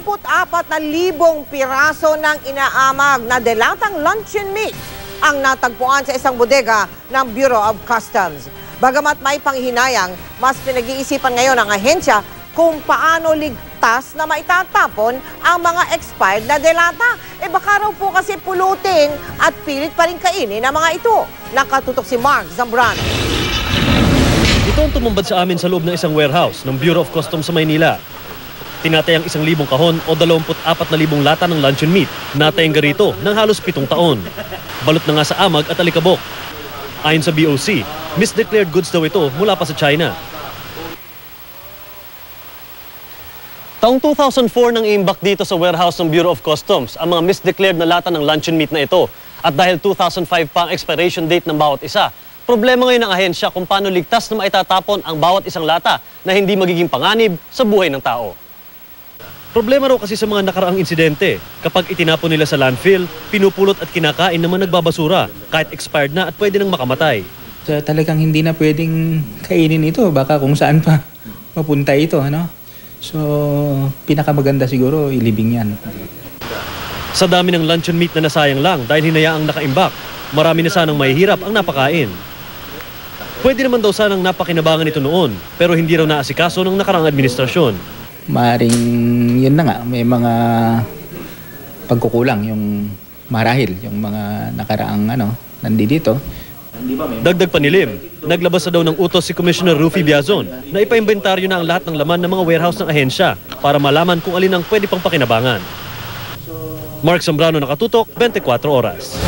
24,000 piraso ng inaamag na delatang luncheon meat ang natagpuan sa isang bodega ng Bureau of Customs. Bagamat may panghihinayang, mas pinag-iisipan ngayon ng ahensya kung paano ligtas na maitatapon ang mga expired na delata. Baka raw po kasi pulutin at pilit pa rin kainin ang mga ito. Nakatutok si Mark Zambrano. Ito ang tumambad sa amin sa loob ng isang warehouse ng Bureau of Customs sa Maynila. Tinatayang 1,000 kahon o 24,000 lata ng luncheon meat. Natayang garito ng halos 7 taon. Balot na nga sa amag at alikabok. Ayon sa BOC, misdeclared goods daw ito mula pa sa China. Taong 2004 nang iimbak dito sa warehouse ng Bureau of Customs ang mga misdeclared na lata ng luncheon meat na ito. At dahil 2005 pa ang expiration date ng bawat isa, problema ngayon ng ahensya kung paano ligtas na maitatapon ang bawat isang lata na hindi magiging panganib sa buhay ng tao. Problema raw kasi sa mga nakaraang insidente. Kapag itinapon nila sa landfill, pinupulot at kinakain naman nagbabasura kahit expired na at pwede nang makamatay. So, talagang hindi na pwedeng kainin ito. Baka kung saan pa mapunta ito. Ano? So, pinakamaganda siguro ilibing yan. Sa dami ng luncheon meat na nasayang lang dahil hinayaang nakaimbak, marami na sanang mahihirap ang napakain. Pwede naman daw sanang napakinabangan ito noon, pero hindi raw naasikaso ng nakaraang administrasyon. Maring yun na nga, may mga pagkukulang yung marahil, yung mga nakaraang nandito. Dagdag panilim, naglabas na daw ng utos si Commissioner Rufy Biazon na ipaimbentaryo na ang lahat ng laman ng mga warehouse ng ahensya para malaman kung alin ang pwede pang pakinabangan. Mark Zambrano, Nakatutok, 24 Oras.